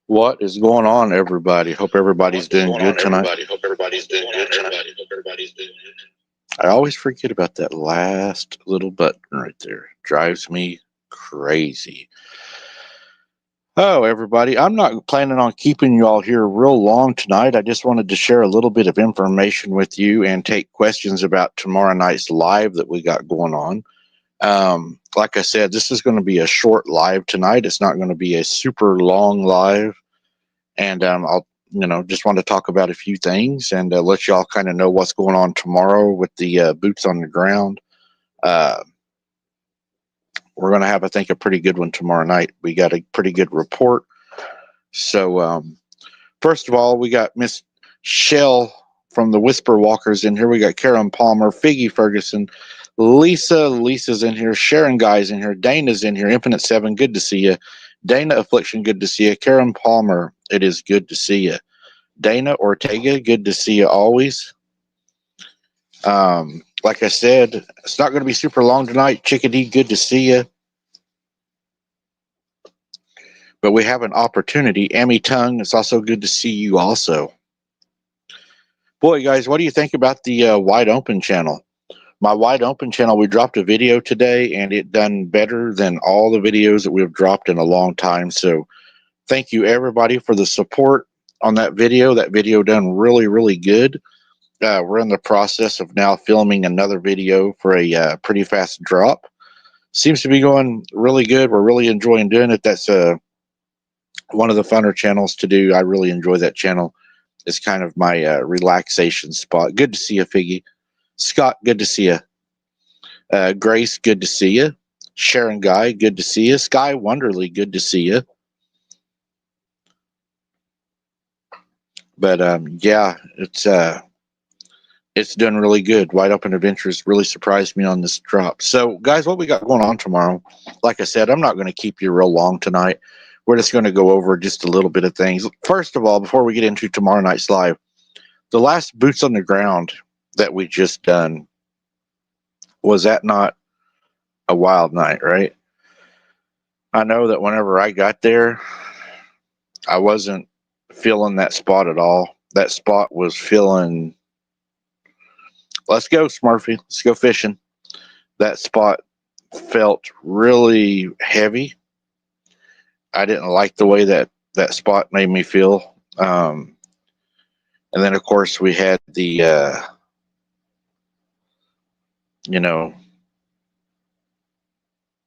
What is going on, everybody? Hope everybody's What is doing going good on, tonight. everybody? Hope everybody's doing good tonight. Hope everybody's doing good. I always forget about that last little button right there. Drives me crazy. Oh, everybody, I'm not planning on keeping you all here real long tonight. I just wanted to share a little bit of information with you and take questions about tomorrow night's live that we got going on. Like I said, this is going to be a short live tonight. It's not going to be a super long live. And I'll just want to talk about a few things and let y'all kind of know what's going on tomorrow with the boots on the ground. Uh, we're going to have, I think, a pretty good one tomorrow night. We got a pretty good report. So, first of all, we got Miss Shell from the Whisper Walkers in here. We got Karen Palmer, Figgy Ferguson, Lisa's in here, Sharon Guy's in here, Dana's in here, Infinite Seven, good to see you. Dana Affliction, good to see you. Karen Palmer, it is good to see you. Dana Ortega, good to see you always. Like I said, it's not going to be super long tonight. Chickadee, good to see you. But we have an opportunity. Amy Tongue, it's also good to see you also. Boy, guys, what do you think about the Wide Open channel? My Wide Open channel, we dropped a video today, and it done better than all the videos that we've dropped in a long time. So thank you, everybody, for the support on that video. That video done really, really good. We're in the process of now filming another video for a pretty fast drop. Seems to be going really good. We're really enjoying doing it. That's one of the funner channels to do. I really enjoy that channel. It's kind of my relaxation spot. Good to see you, Figgy. Scott, good to see you. Grace, good to see you. Sharon Guy, good to see you. Sky Wonderly, good to see you. But yeah, it's done really good. Wide Open Adventures really surprised me on this drop. So, guys, what we got going on tomorrow? Like I said, I'm not going to keep you real long tonight. We're just going to go over just a little bit of things. First of all, before we get into tomorrow night's live, the last boots on the ground that we just done, was that not a wild night, right? I know that whenever I got there, I wasn't feeling that spot at all. That spot was feeling, let's go, Smurfy, let's go fishing. That spot felt really heavy. I didn't like the way that spot made me feel. And then, of course, we had the, you know,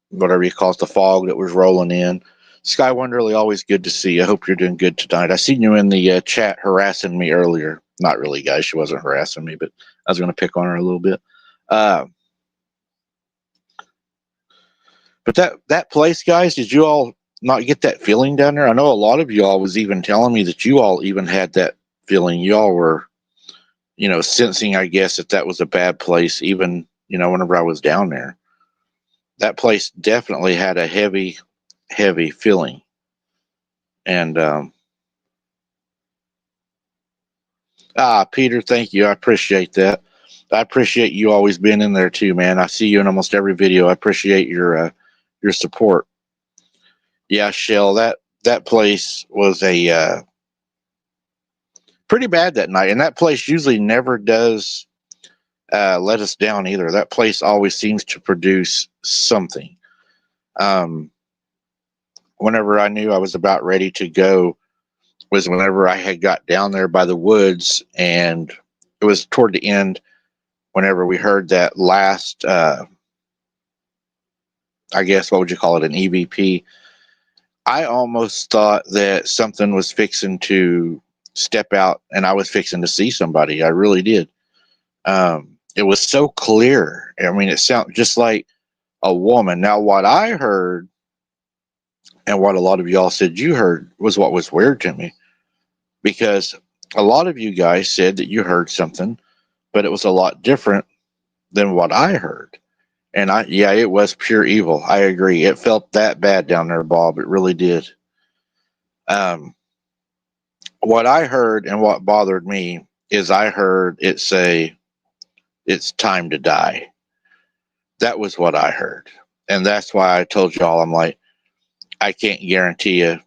whatever you call it, the fog that was rolling in. Sky Wonderly, always good to see you. I hope you're doing good tonight. I seen you in the chat harassing me earlier. Not really, guys. She wasn't harassing me, but I was going to pick on her a little bit. But that place, guys, did you all not get that feeling down there? I know a lot of you all was even telling me that you all even had that feeling. You all were, sensing, I guess, that was a bad place, even, whenever I was down there. That place definitely had a heavy, heavy feeling. And, Peter, thank you. I appreciate that. I appreciate you always being in there too, man. I see you in almost every video. I appreciate your support. Yeah, Shell, that place was a pretty bad that night, and that place usually never does let us down either. That place always seems to produce something. Whenever I knew I was about ready to go was whenever I had got down there by the woods, and it was toward the end whenever we heard that last, I guess, what would you call it, an EVP. I almost thought that something was fixing to step out and I was fixing to see somebody. I really did. It was so clear. I mean, it sounded just like a woman. Now, what I heard and what a lot of y'all said you heard was what was weird to me, because a lot of you guys said that you heard something, but it was a lot different than what I heard. And yeah, it was pure evil. I agree. It felt that bad down there, Bob. It really did. Um, what I heard and what bothered me is I heard it say, "It's time to die." That was what I heard. And that's why I told y'all, I'm like, I can't guarantee you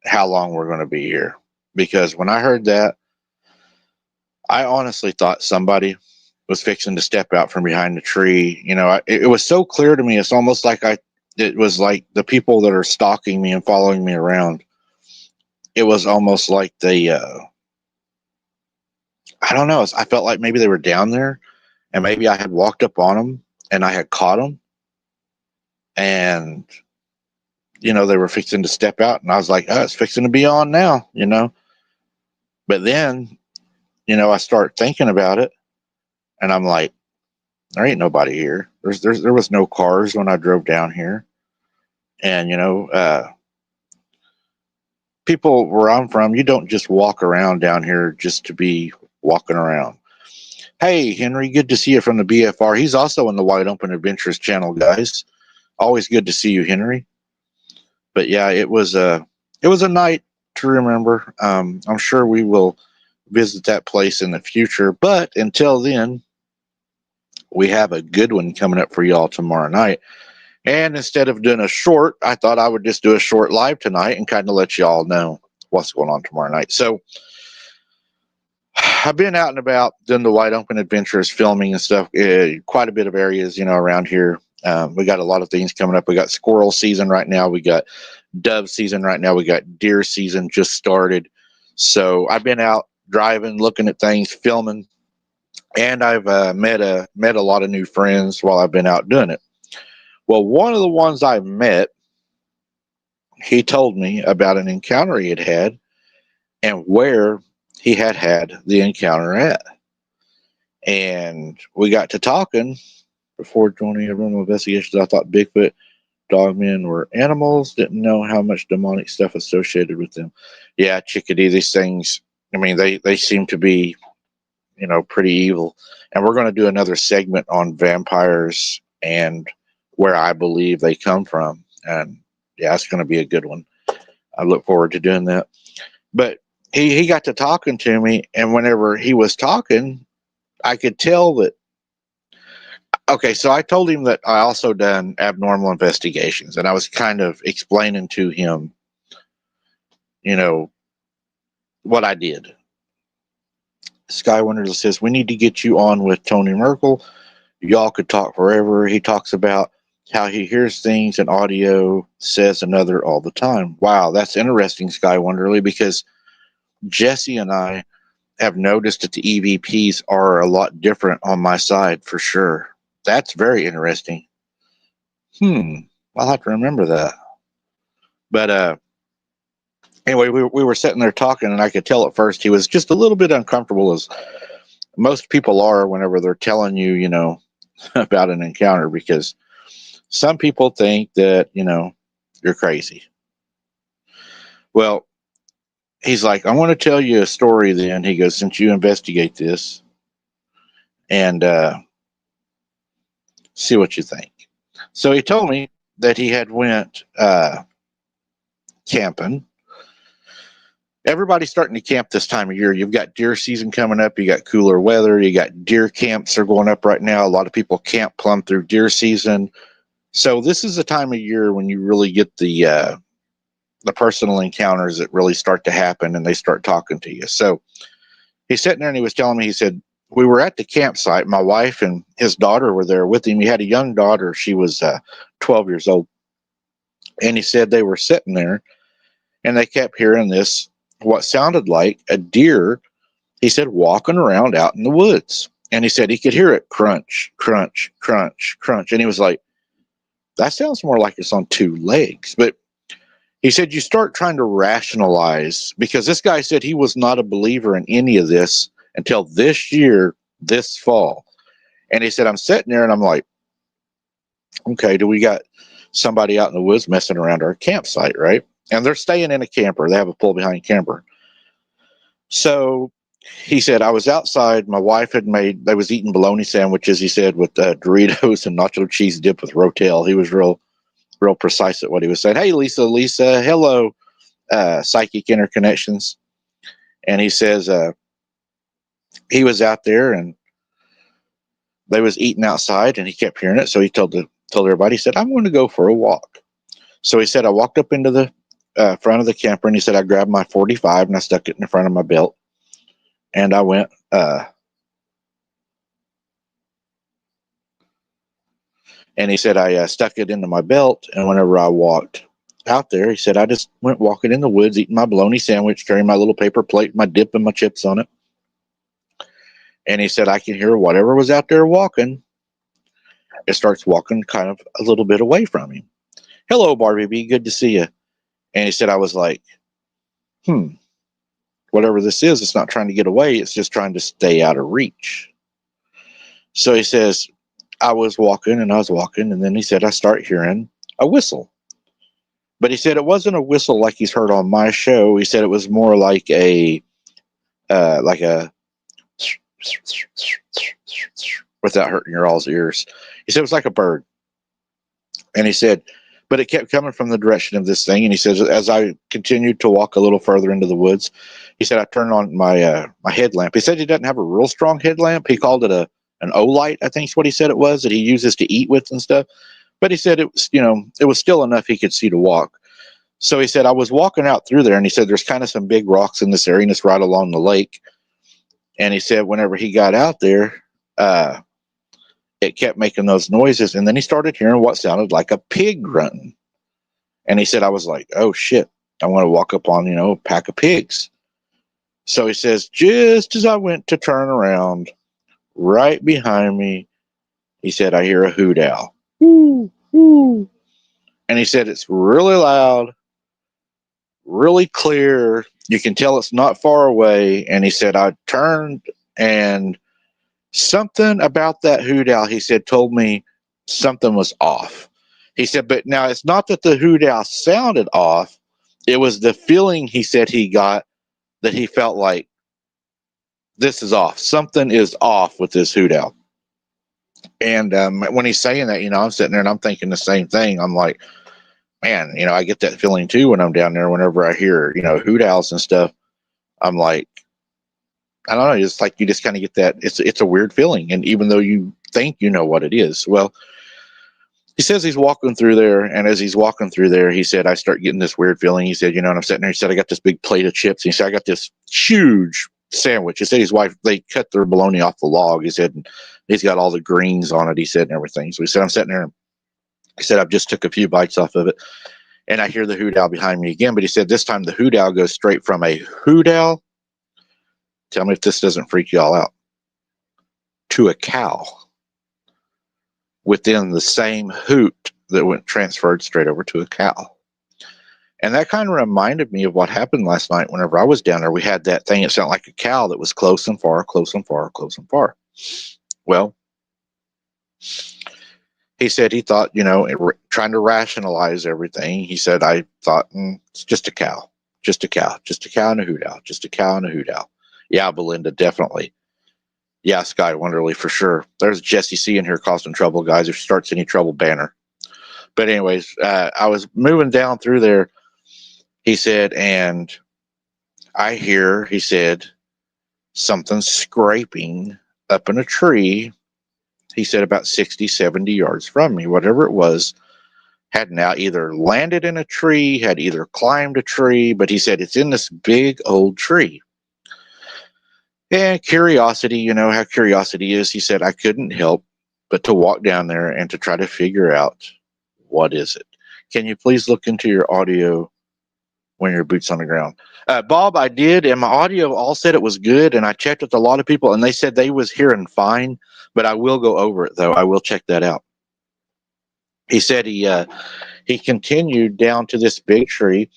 how long we're going to be here. Because when I heard that, I honestly thought somebody was fixing to step out from behind the tree. It was so clear to me. It's almost like it was like the people that are stalking me and following me around. It was almost like I don't know. I felt like maybe they were down there and maybe I had walked up on them and I had caught them and, they were fixing to step out and I was like, oh, it's fixing to be on now. But then, I start thinking about it and I'm like, there ain't nobody here. There was no cars when I drove down here. And, people where I'm from, you don't just walk around down here just to be walking around. Hey, Henry, good to see you from the BFR. He's also in the Wide Open Adventures channel, guys. Always good to see you, Henry. But yeah, it was a night to remember. I'm sure we will visit that place in the future. But until then, we have a good one coming up for y'all tomorrow night. And instead of doing a short, I thought I would just do a short live tonight and kind of let y'all know what's going on tomorrow night. So I've been out and about doing the Wide Open Adventures, filming and stuff, quite a bit of areas, around here. We got a lot of things coming up. We got squirrel season right now. We got dove season right now. We got deer season just started. So I've been out driving, looking at things, filming, and I've met a lot of new friends while I've been out doing it. Well, one of the ones I met, he told me about an encounter he had and where he had the encounter at. And we got to talking before joining a room of investigations. I thought Bigfoot dogmen were animals, didn't know how much demonic stuff associated with them. Yeah, Chickadee, these things, I mean, they seem to be, pretty evil. And we're going to do another segment on vampires and where I believe they come from. And yeah, it's going to be a good one. I look forward to doing that. But he got to talking to me, and whenever he was talking, I could tell that. Okay, so I told him that I also done abnormal investigations, and I was kind of explaining to him, what I did. Skywonder says, we need to get you on with Tony Merkel. Y'all could talk forever. He talks about how he hears things and audio says another all the time. Wow, that's interesting, Skywonderly, because Jesse and I have noticed that the EVPs are a lot different on my side for sure. That's very interesting. I'll have to remember that. But anyway, we were sitting there talking, and I could tell at first he was just a little bit uncomfortable, as most people are whenever they're telling you, about an encounter, because some people think that, you're crazy. Well, he's like, I want to tell you a story then. He goes, since you investigate this, and see what you think. So he told me that he had went camping. Everybody's starting to camp this time of year. You've got deer season coming up. You got cooler weather. You got deer camps are going up right now. A lot of people camp plumb through deer season. So this is the time of year when you really get the personal encounters that really start to happen, and they start talking to you. So he's sitting there and he was telling me, he said, we were at the campsite. My wife and his daughter were there with him. He had a young daughter. She was 12 years old. And he said they were sitting there and they kept hearing this, what sounded like a deer, he said, walking around out in the woods. And he said he could hear it crunch, crunch, crunch, crunch. And he was like, that sounds more like it's on two legs. But he said you start trying to rationalize, because this guy said he was not a believer in any of this until this year, this fall. And he said, I'm sitting there and I'm like, okay, do we got somebody out in the woods messing around our campsite, right? And they're staying in a camper. They have a pull behind camper. So he said, I was outside. My wife they was eating bologna sandwiches, he said, with Doritos and nacho cheese dip with Rotel. He was real precise at what he was saying. Hey, Lisa, hello, Psychic Interconnections. And he says, he was out there and they was eating outside and he kept hearing it. So he told everybody, he said, I'm going to go for a walk. So he said, I walked up into the front of the camper, and he said I grabbed my 45 and I stuck it in the front of my belt, and I went. And he said I stuck it into my belt, and whenever I walked out there, he said I just went walking in the woods, eating my bologna sandwich, carrying my little paper plate, my dip and my chips on it. And he said I can hear whatever was out there walking. It starts walking kind of a little bit away from him. Hello, Barbie B, good to see you. And he said I was like, whatever this is, it's not trying to get away. It's just trying to stay out of reach. So he says, I was walking, and then he said I start hearing a whistle. But he said it wasn't a whistle like he's heard on my show. He said it was more like a without hurting your all's ears. He said it was like a bird. And he said, but it kept coming from the direction of this thing. And he says, as I continued to walk a little further into the woods, he said I turned on my my headlamp. He said he doesn't have a real strong headlamp. He called it an O-light, I think is what he said it was, that he uses to eat with and stuff. But he said it was, it was still enough he could see to walk. So he said I was walking out through there, and he said there's kind of some big rocks in this area, and it's right along the lake. And he said whenever he got out there, it kept making those noises, and then he started hearing what sounded like a pig grunting. And he said I was like, oh shit, I want to walk up on a pack of pigs. So he says just as I went to turn around, right behind me, he said I hear a hoot owl. Woo, woo. And he said it's really loud, really clear. You can tell it's not far away. And he said I turned, and something about that hoot owl, he said, told me something was off. He said, but now it's not that the hoot owl sounded off. It was the feeling he said he got, that he felt like this is off. Something is off with this hoot owl. And when he's saying that, I'm sitting there and I'm thinking the same thing. I'm like, man, I get that feeling too when I'm down there. Whenever I hear, hoot owls and stuff, I'm like, I don't know. It's like you just kind of get that. It's a weird feeling, and even though you think you know what it is, well, he says he's walking through there, and as he's walking through there, he said I start getting this weird feeling. He said, and I'm sitting there. He said I got this big plate of chips. He said I got this huge sandwich. He said his wife, they cut their bologna off the log. He said and he's got all the greens on it. He said and everything. So he said I'm sitting there. He said I've just took a few bites off of it, and I hear the hoot owl behind me again. But he said this time the hoot owl goes straight from a hoot owl. Tell me if this doesn't freak you all out. To a cow. Within the same hoot that went transferred straight over to a cow. And that kind of reminded me of what happened last night whenever I was down there. We had that thing. It sounded like a cow that was close and far, close and far, close and far. Well, he said he thought, trying to rationalize everything. He said, I thought, it's just a cow. Just a cow. Just a cow and a hoot owl. Just a cow and a hoot owl. Yeah, Belinda, definitely. Yeah, Sky Wonderly, for sure. There's Jesse C in here causing trouble, guys. If she starts any trouble, banner. But anyways, I was moving down through there, he said, and I hear, he said, something scraping up in a tree. He said about 60, 70 yards from me. Whatever it was, had now either landed in a tree, had either climbed a tree, but he said it's in this big old tree. And curiosity, how curiosity is, he said, I couldn't help but to walk down there and to try to figure out what is it. Can you please look into your audio when your boots on the ground? Bob, I did, and my audio all said it was good, and I checked with a lot of people, and they said they was hearing fine, but I will go over it, though. I will check that out. He said he continued down to this big tree,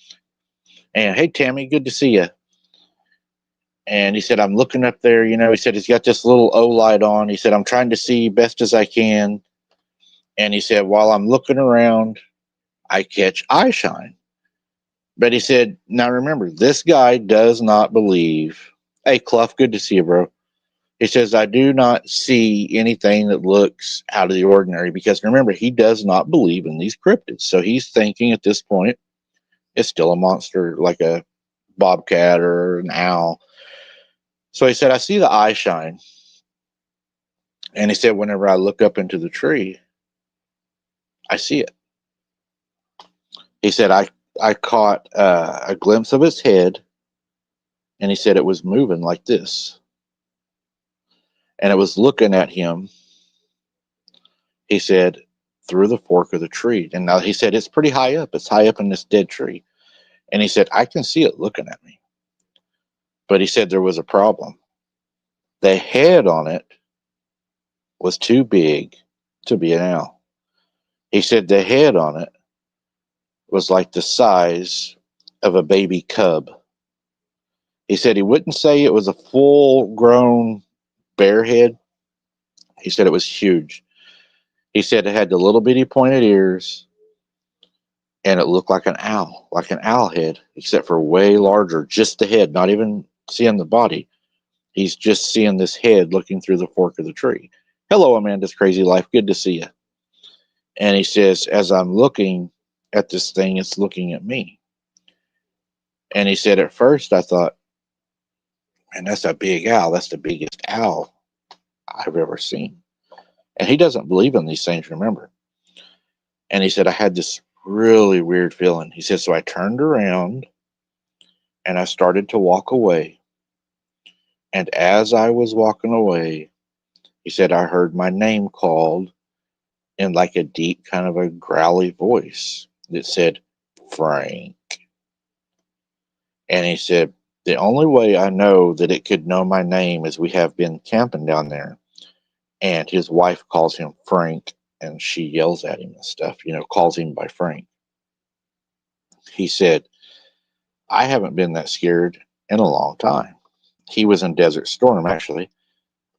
and hey, Tammy, good to see you. And he said, I'm looking up there, he said, he's got this little O-light on. He said, I'm trying to see best as I can. And he said, while I'm looking around, I catch eye shine. But he said, now remember, this guy does not believe. Hey, Clough, good to see you, bro. He says, I do not see anything that looks out of the ordinary, because remember, he does not believe in these cryptids. So he's thinking at this point, it's still a monster like a bobcat or an owl. So he said, I see the eye shine. And he said, whenever I look up into the tree, I see it. He said, I caught a glimpse of his head, and he said it was moving like this, and it was looking at him. He said through the fork of the tree, and now he said it's pretty high up. It's high up in this dead tree, and he said I can see it looking at me. But he said there was a problem. The head on it was too big to be an owl. He said the head on it was like the size of a baby cub. He said he wouldn't say it was a full grown bear head. He said it was huge. He said it had the little bitty pointed ears, and it looked like an owl head, except for way larger, just the head, not even seeing the body. He's just seeing this head looking through the fork of the tree. Hello, Amanda's Crazy Life. Good to see you. And he says, as I'm looking at this thing, it's looking at me. And he said, at first I thought, man, that's a big owl. That's the biggest owl I've ever seen. And he doesn't believe in these things, remember. And he said, I had this really weird feeling. He said, so I turned around and I started to walk away. And as I was walking away, he said, I heard my name called in like a deep, kind of a growly voice that said, Frank. And he said, the only way I know that it could know my name is we have been camping down there. And his wife calls him Frank, and she yells at him and stuff, calls him by Frank. He said, I haven't been that scared in a long time. He was in Desert Storm, actually.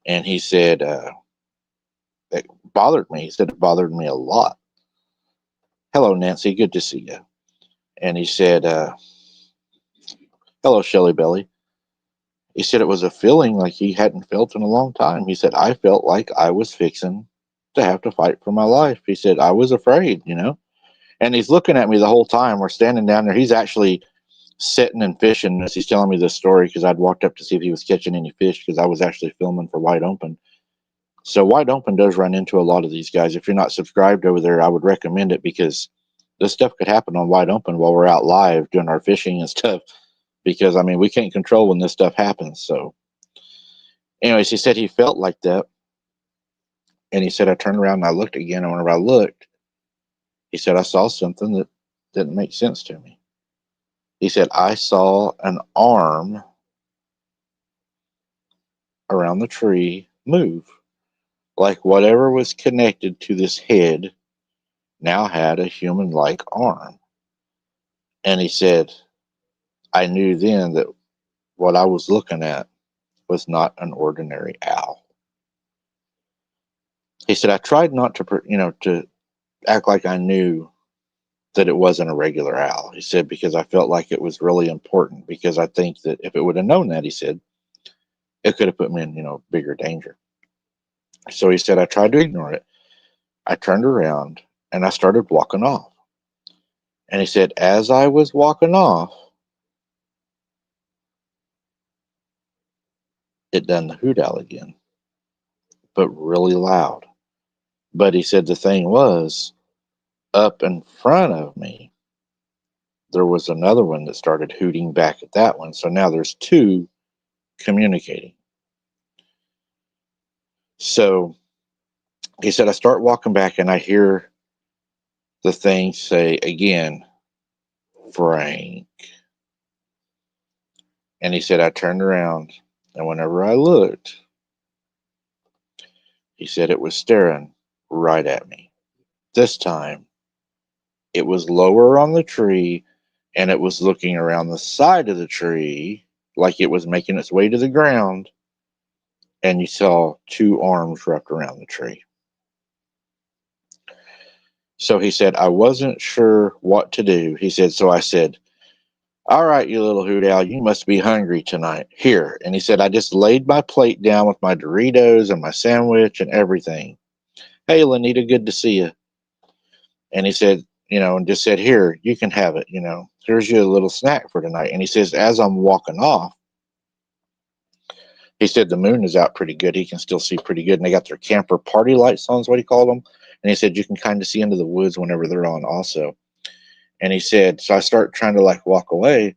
And he said, it bothered me. He said it bothered me a lot. Hello, Nancy. Good to see you. And he said, hello, Shelly Belly. He said it was a feeling like he hadn't felt in a long time. He said, I felt like I was fixing to have to fight for my life. He said, I was afraid, And he's looking at me the whole time. We're standing down there. He's actually sitting and fishing as he's telling me this story, because I'd walked up to see if he was catching any fish, because I was actually filming for Wide Open. So Wide Open does run into a lot of these guys. If you're not subscribed over there, I would recommend it, because this stuff could happen on Wide Open while we're out live doing our fishing and stuff. Because, we can't control when this stuff happens. So, anyways, he said he felt like that. And he said, I turned around and I looked again. And whenever I looked, he said, I saw something that didn't make sense to me. He said, I saw an arm around the tree move. Like whatever was connected to this head now had a human-like arm. And he said, I knew then that what I was looking at was not an ordinary owl. He said, I tried not to, to act like I knew that it wasn't a regular owl. He said, because I felt like it was really important, because I think that if it would have known that, he said, it could have put me in, bigger danger. So he said, I tried to ignore it. I turned around and I started walking off. And he said, as I was walking off, it done the hoot owl again, but really loud. But he said the thing was, up in front of me, there was another one that started hooting back at that one. So now there's two communicating. So he said, I start walking back and I hear the thing say again, Frank. And he said, I turned around, and whenever I looked, he said it was staring right at me. This time, it was lower on the tree, and it was looking around the side of the tree like it was making its way to the ground, and you saw two arms wrapped around the tree. So he said, I wasn't sure what to do. He said, so I said, all right, you little hoot owl, you must be hungry tonight. Here. And he said, I just laid my plate down with my Doritos and my sandwich and everything. Hey, Lanita, good to see you. And he said, and just said, here, you can have it. Here's your little snack for tonight. And he says, as I'm walking off, he said, the moon is out pretty good. He can still see pretty good. And they got their camper party lights on, is what he called them. And he said, you can kind of see into the woods whenever they're on also. And he said, so I start trying to like walk away.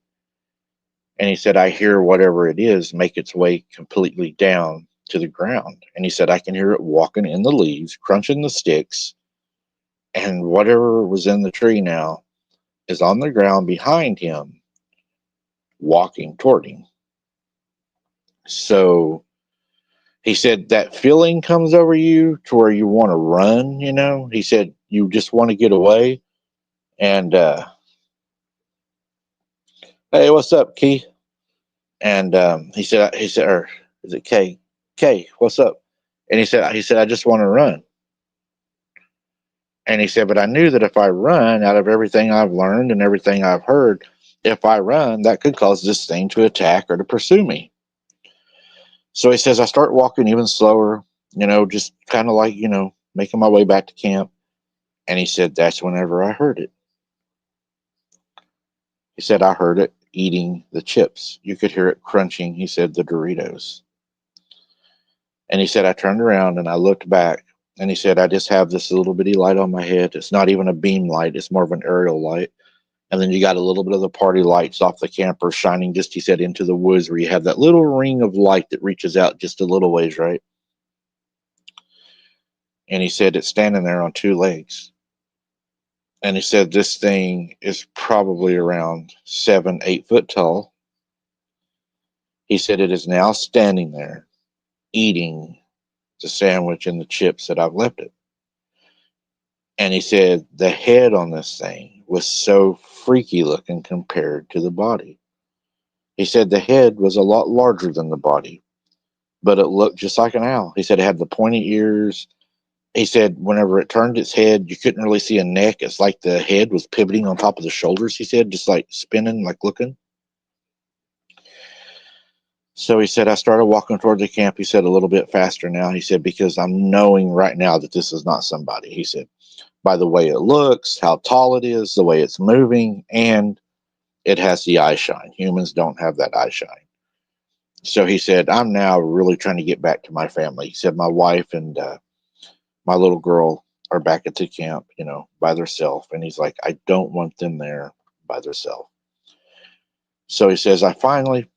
And he said, I hear whatever it is make its way completely down to the ground. And he said, I can hear it walking in the leaves, crunching the sticks. And whatever was in the tree now is on the ground behind him, walking toward him. So he said that feeling comes over you to where you want to run, you know? He said, you just want to get away. And, hey, what's up, Key? And or is it K? K, what's up? And he said, I just want to run. And he said, but I knew that if I run, out of everything I've learned and everything I've heard, if I run, that could cause this thing to attack or to pursue me. So he says, I start walking even slower, you know, just kind of like, you know, making my way back to camp. And he said, that's whenever I heard it. He said, I heard it eating the chips. You could hear it crunching, he said, the Doritos. And he said, I turned around and I looked back. And he said, I just have this little bitty light on my head. It's not even a beam light, it's more of an aerial light. And then you got a little bit of the party lights off the camper shining just, he said, into the woods where you have that little ring of light that reaches out just a little ways, right? And he said, it's standing there on two legs. And he said, this thing is probably around 7-8 foot tall. He said, it is now standing there eating the sandwich and the chips that I've left it. And he said, the head on this thing was so freaky looking compared to the body. He said the head was a lot larger than the body, but it looked just like an owl. He said it had the pointy ears. He said whenever it turned its head, you couldn't really see a neck. It's like the head was pivoting on top of the shoulders, he said, just like spinning, like looking. So he said, I started walking toward the camp. He said, a little bit faster now. He said, because I'm knowing right now that this is not somebody. He said, by the way it looks, how tall it is, the way it's moving, and it has the eye shine. Humans don't have that eye shine. So he said, I'm now really trying to get back to my family. He said, my wife and my little girl are back at the camp, you know, by themselves. And he's like, I don't want them there by themselves. So he says, I finally,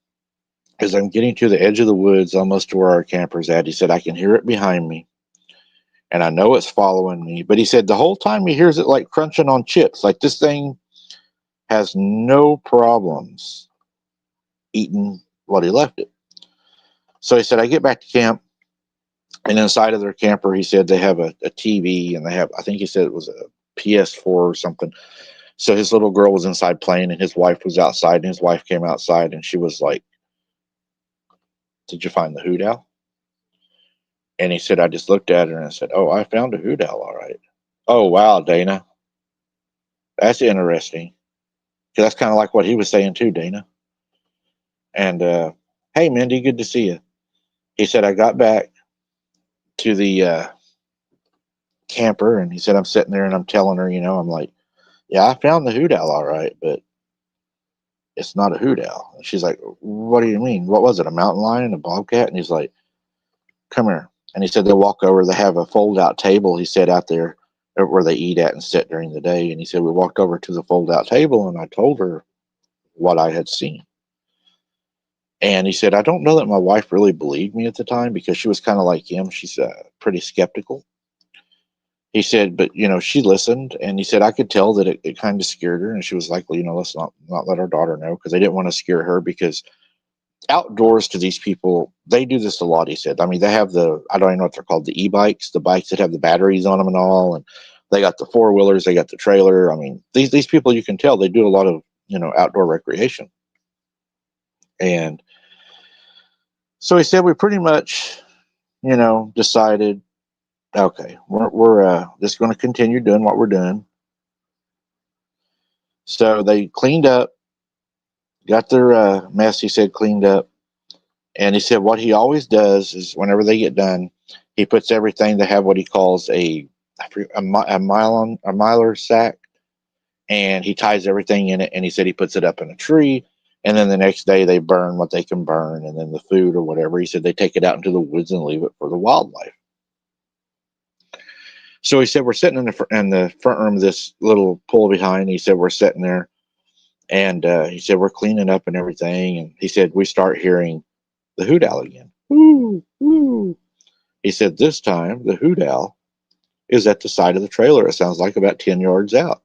as I'm getting to the edge of the woods, almost to where our camper's at, he said, I can hear it behind me. And I know it's following me. But he said, the whole time he hears it like crunching on chips. Like this thing has no problems eating what he left it. So he said, I get back to camp. And inside of their camper, he said they have a TV and they have, I think he said it was a PS4 or something. So his little girl was inside playing and his wife was outside, and his wife came outside and she was like, did you find the hoot owl? And he said, I just looked at her and I said, oh, I found a hoot owl. All right. Oh, wow, Dana. That's interesting. 'Cause that's kind of like what he was saying too, Dana. And, hey, Mindy, good to see you. He said, I got back to the camper and he said, I'm sitting there and I'm telling her, you know, I'm like, yeah, I found the hoot owl. All right. But it's not a hoot owl. And she's like, what do you mean? What was it? A mountain lion, a bobcat? And he's like, come here. And he said, they walk over, they have a fold out table, he said, out there where they eat at and sit during the day. And he said, we walked over to the fold out table and I told her what I had seen. And he said, I don't know that my wife really believed me at the time because she was kind of like him. She's pretty skeptical. He said, but, you know, she listened. And he said, I could tell that it kind of scared her. And she was like, well, you know, let's not let our daughter know, because they didn't want to scare her, because outdoors to these people, they do this a lot. He said, I mean, they have I don't even know what they're called, the e-bikes, the bikes that have the batteries on them and all. And they got the four-wheelers, they got the trailer. I mean, these people, you can tell they do a lot of, you know, outdoor recreation. And so he said, we pretty much, you know, decided, okay, we're just going to continue doing what we're doing. So they cleaned up, got their mess, he said, cleaned up. And he said what he always does is whenever they get done, he puts everything, they have what he calls a mylar sack, and he ties everything in it. And he said he puts it up in a tree. And then the next day they burn what they can burn. And then the food or whatever, he said they take it out into the woods and leave it for the wildlife. So he said we're sitting in the front room of this little pool behind. He said we're sitting there, and he said we're cleaning up and everything. And he said we start hearing the hoot owl again. Woo, woo. He said this time the hoot owl is at the side of the trailer. It sounds like about 10 yards out.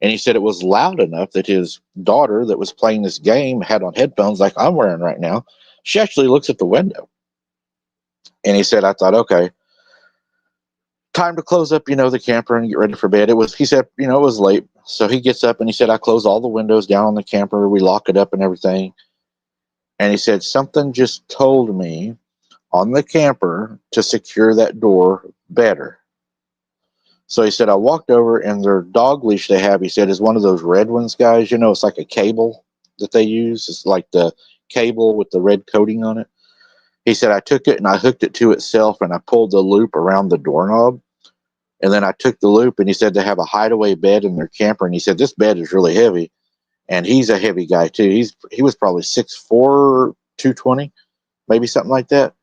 And he said it was loud enough that his daughter that was playing this game had on headphones like I'm wearing right now. She actually looks at the window. And he said, I thought, okay, time to close up, the camper and get ready for bed. He said, it was late. So he gets up and he said, I close all the windows down on the camper. We lock it up and everything. And he said, something just told me on the camper to secure that door better. So he said, I walked over and their dog leash they have, he said, is one of those red ones, guys. It's like a cable that they use. It's like the cable with the red coating on it. He said, I took it and I hooked it to itself and I pulled the loop around the doorknob. And then I took the loop, and he said they have a hideaway bed in their camper. And he said, this bed is really heavy. And he's a heavy guy too. He was probably 6'4", 220, maybe something like that.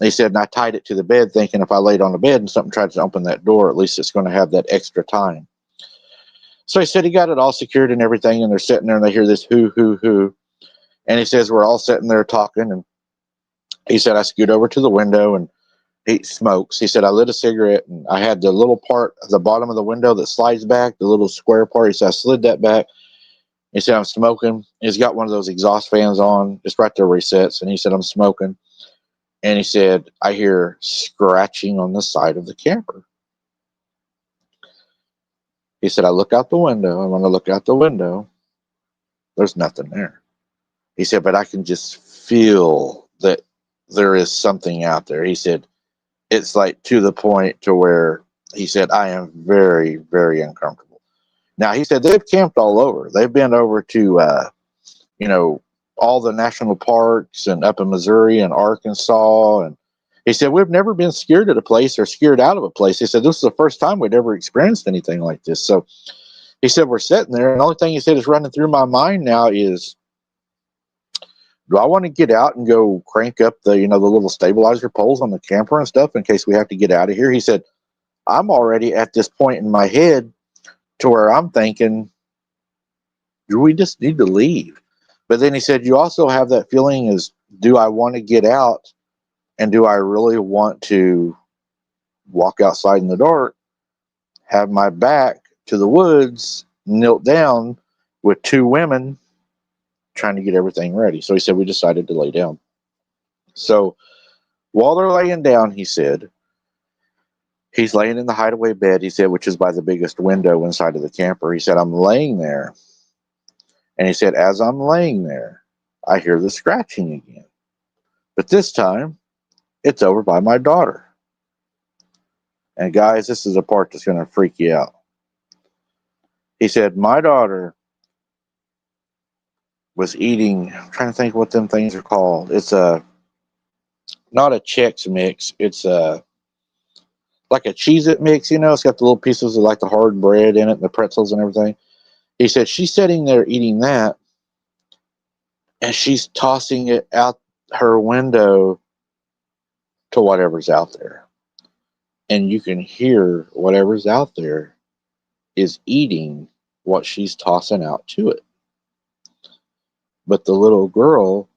He said, and I tied it to the bed thinking if I laid on the bed and something tried to open that door, at least it's going to have that extra time. So he said he got it all secured and everything, and they're sitting there and they hear this hoo, hoo, hoo. And he says, we're all sitting there talking. And he said, I scoot over to the window and he smokes. He said, I lit a cigarette and I had the little part at the bottom of the window that slides back, the little square part. He said, I slid that back. He said, I'm smoking. He's got one of those exhaust fans on, just right there where he sits. And he said, I'm smoking. And he said, I hear scratching on the side of the camper. He said, I look out the window. And when I look out the window, there's nothing there. He said, but I can just feel that there is something out there. He said, it's like to the point to where he said, I am very, very uncomfortable. Now, he said they've camped all over. They've been over to, all the national parks and up in Missouri and Arkansas. And he said, we've never been scared at a place or scared out of a place. He said, this is the first time we'd ever experienced anything like this. So he said, we're sitting there. And the only thing he said is running through my mind now is, do I want to get out and go crank up the little stabilizer poles on the camper and stuff in case we have to get out of here? He said, I'm already at this point in my head to where I'm thinking, do we just need to leave? But then he said, you also have that feeling is, do I want to get out? And do I really want to walk outside in the dark, have my back to the woods, knelt down with two women trying to get everything ready? So he said, we decided to lay down. So while they're laying down, he said, he's laying in the hideaway bed, he said, which is by the biggest window inside of the camper. He said, I'm laying there. And he said, as I'm laying there, I hear the scratching again. But this time, it's over by my daughter. And guys, this is the part that's going to freak you out. He said, my daughter was eating, I'm trying to think what them things are called. It's not a Chex Mix. It's like a Cheez-It mix, It's got the little pieces of like the hard bread in it and the pretzels and everything. He said, she's sitting there eating that, and she's tossing it out her window to whatever's out there. And you can hear whatever's out there is eating what she's tossing out to it. But the little girl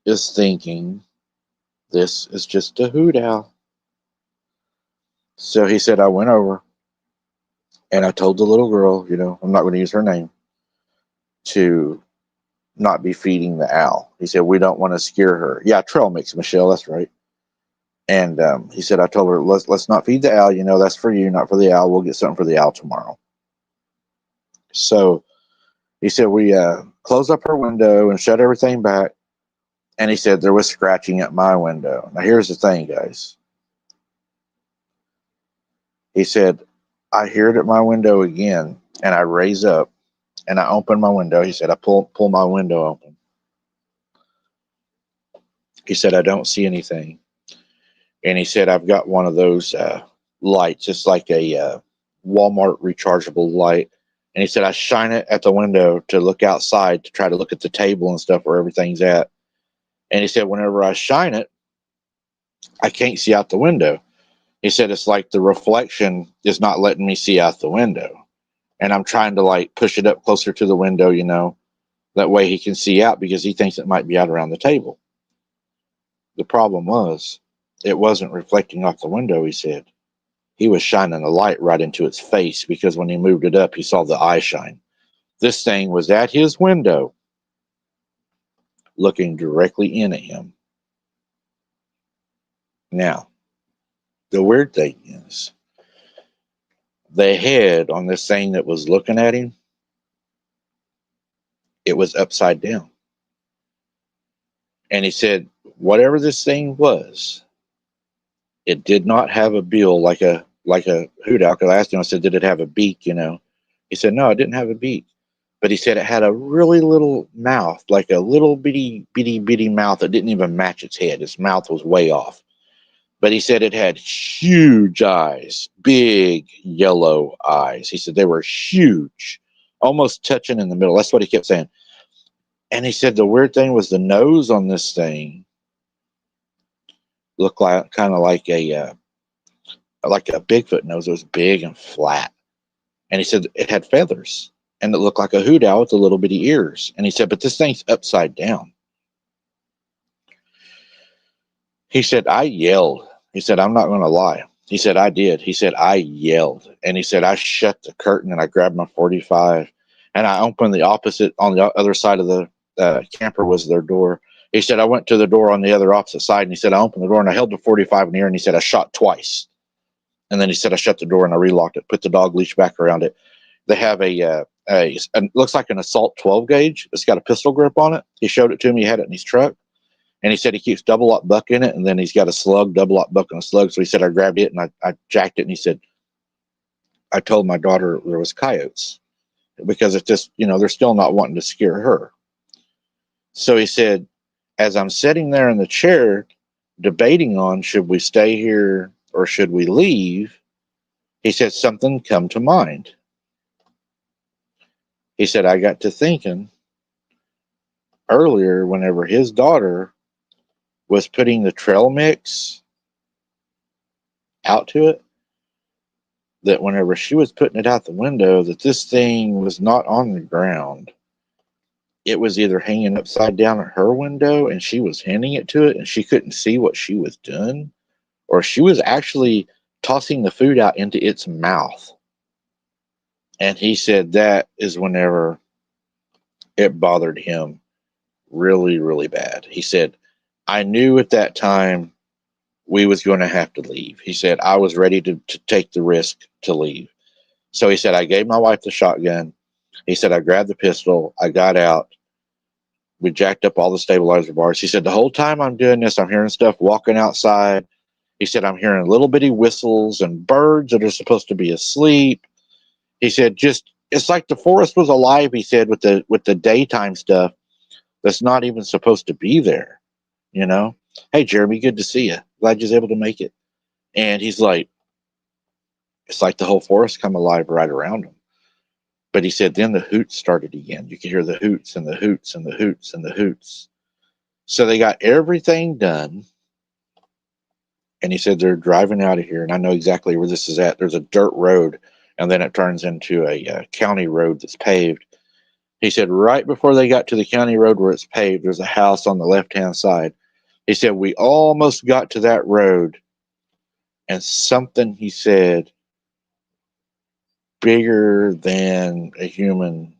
is thinking, this is just a hoot owl. So he said, I went over and I told the little girl, I'm not going to use her name, to not be feeding the owl. He said, we don't want to scare her. Yeah, trail mix, Michelle, that's right. And he said, I told her, let's not feed the owl. That's for you, not for the owl. We'll get something for the owl tomorrow. So he said, we closed up her window and shut everything back. And he said, there was scratching at my window. Now, here's the thing, guys. He said, I hear it at my window again, and I raise up, and I open my window. He said, I pull my window open. He said, I don't see anything. And he said, I've got one of those lights. It's like a Walmart rechargeable light. And he said, I shine it at the window to look outside to try to look at the table and stuff where everything's at. And he said, whenever I shine it, I can't see out the window. He said, it's like the reflection is not letting me see out the window. And I'm trying to like push it up closer to the window, you know, that way he can see out because he thinks it might be out around the table. The problem was, it wasn't reflecting off the window, he said. He was shining a light right into its face because when he moved it up, he saw the eye shine. This thing was at his window, looking directly in at him. Now, the weird thing is, the head on this thing that was looking at him, it was upside down. And he said, whatever this thing was, it did not have a bill like a hoot owl. Because I asked him, I said, did it have a beak, you know? He said, no, it didn't have a beak. But he said it had a really little mouth, like a little bitty mouth that didn't even match its head. Its mouth was way off. But he said it had huge eyes, big yellow eyes. He said they were huge, almost touching in the middle. That's what he kept saying. And he said the weird thing was the nose on this thing looked like kind of like a Bigfoot nose. It was big and flat. And he said it had feathers and it looked like a hoot owl with the little bitty ears. And he said, but this thing's upside down. He said, I yelled. He said, I'm not going to lie. He said, I did. He said, I yelled. And he said, I shut the curtain and I grabbed my 45 and I opened the opposite on the other side of the camper was their door. He said, I went to the door on the other opposite side and he said, I opened the door and I held the 45 in the air and he said, I shot twice. And then he said, I shut the door and I relocked it, put the dog leash back around it. They have a looks like an assault 12 gauge. It's got a pistol grip on it. He showed it to me. He had it in his truck. And he said he keeps double lock buck in it, and then he's got a slug, double lock buck and a slug. So he said I grabbed it and I jacked it, and he said I told my daughter there was coyotes because it's just, you know, they're still not wanting to scare her. So he said, as I'm sitting there in the chair debating on should we stay here or should we leave, he said something come to mind. He said I got to thinking earlier whenever his daughter was putting the trail mix out to it, that whenever she was putting it out the window, that this thing was not on the ground. It was either hanging upside down at her window and she was handing it to it and she couldn't see what she was doing, or she was actually tossing the food out into its mouth. And he said that is whenever it bothered him really, really bad. He said, I knew at that time we was going to have to leave. He said, I was ready to take the risk to leave. So he said, I gave my wife the shotgun. He said, I grabbed the pistol. I got out. We jacked up all the stabilizer bars. He said, the whole time I'm doing this, I'm hearing stuff walking outside. He said, I'm hearing little bitty whistles and birds that are supposed to be asleep. He said, just, it's like the forest was alive, he said, with the daytime stuff that's not even supposed to be there, you know? Hey, Jeremy, good to see you. Glad you was able to make it. And he's like, it's like the whole forest come alive right around him. But he said, then the hoots started again. You could hear the hoots and the hoots and the hoots and the hoots. So they got everything done. And he said, they're driving out of here. And I know exactly where this is at. There's a dirt road, and then it turns into a county road that's paved. He said, right before they got to the county road where it's paved, there's a house on the left-hand side. He said, we almost got to that road, and something, he said, bigger than a human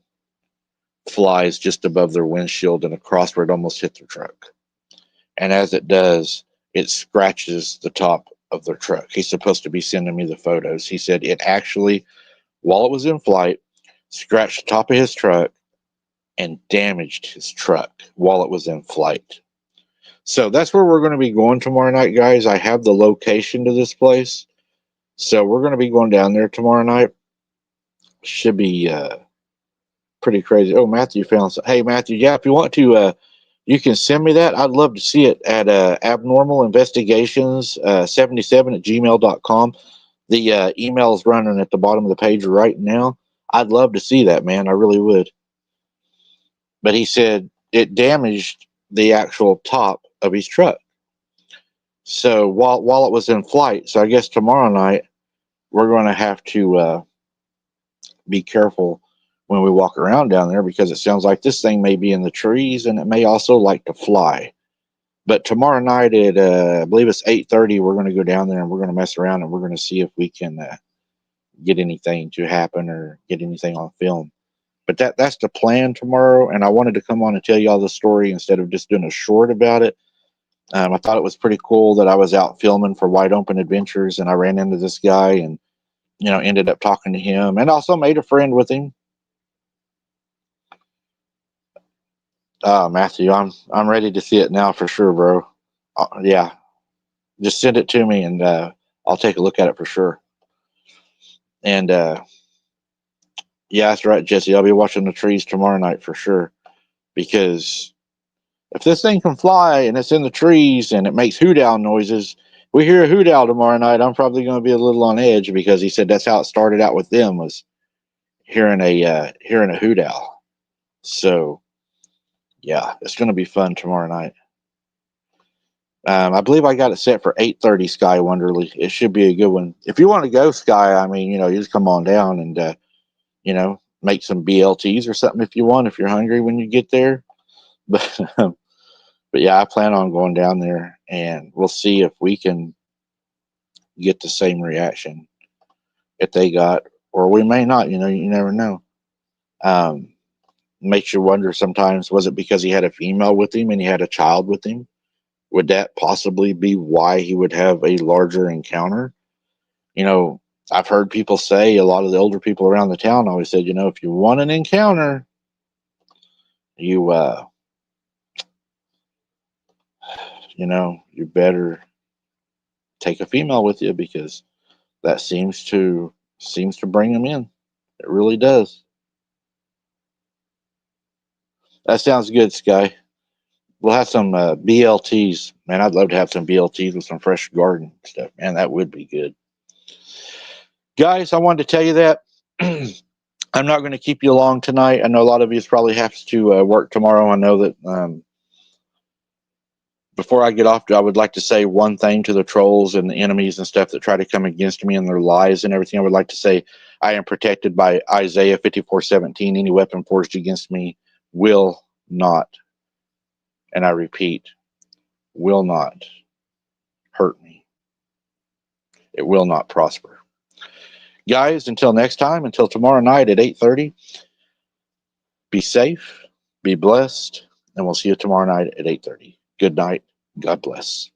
flies just above their windshield and across where it almost hit their truck. And as it does, it scratches the top of their truck. He's supposed to be sending me the photos. He said it actually, while it was in flight, scratched the top of his truck and damaged his truck while it was in flight. So that's where we're going to be going tomorrow night, guys. I have the location to this place. So we're going to be going down there tomorrow night. Should be pretty crazy. Oh, Matthew found some. Hey, Matthew, yeah, if you want to, you can send me that. I'd love to see it at abnormalinvestigations77@gmail.com. The email is running at the bottom of the page right now. I'd love to see that, man. I really would. But he said it damaged the actual top of his truck. So while it was in flight, so I guess tomorrow night we're going to have to be careful when we walk around down there, because it sounds like this thing may be in the trees and it may also like to fly. But tomorrow night at I believe it's 8:30, we're going to go down there and we're going to mess around and we're going to see if we can get anything to happen or get anything on film. But that's the plan tomorrow, and I wanted to come on and tell you all the story instead of just doing a short about it. I thought it was pretty cool that I was out filming for Wide Open Adventures, and I ran into this guy, and ended up talking to him, and also made a friend with him. Matthew, I'm ready to see it now for sure, bro. Yeah, just send it to me, and I'll take a look at it for sure. And yeah, that's right, Jesse. I'll be watching the trees tomorrow night for sure, because if this thing can fly and it's in the trees and it makes hoot owl noises, we hear a hoot owl tomorrow night, I'm probably going to be a little on edge, because he said that's how it started out with them, was hearing a hoot owl. So yeah, it's going to be fun tomorrow night. I believe I got it set for 8:30. Sky Wonderly. It should be a good one. If you want to go, Sky, I mean, you just come on down and make some BLTs or something if you want, if you're hungry when you get there. But but yeah, I plan on going down there, and we'll see if we can get the same reaction that they got, or we may not. You never know. Um, Makes you wonder sometimes, was it because he had a female with him and he had a child with him? Would that possibly be why he would have a larger encounter? I've heard people say, a lot of the older people around the town always said, if you want an encounter, you you better take a female with you, because that seems to bring them in. It really does. That sounds good, Sky. We'll have some BLTs. Man, I'd love to have some BLTs with some fresh garden stuff. Man, that would be good. Guys, I wanted to tell you that. I'm not going to keep you long tonight. I know a lot of you probably have to work tomorrow. I know that before I get off, I would like to say one thing to the trolls and the enemies and stuff that try to come against me and their lies and everything. I would like to say I am protected by Isaiah 54:17. Any weapon forged against me will not, and I repeat, will not hurt me. It will not prosper. Guys, until next time, until tomorrow night at 8:30, be safe, be blessed, and we'll see you tomorrow night at 8:30. Good night. God bless.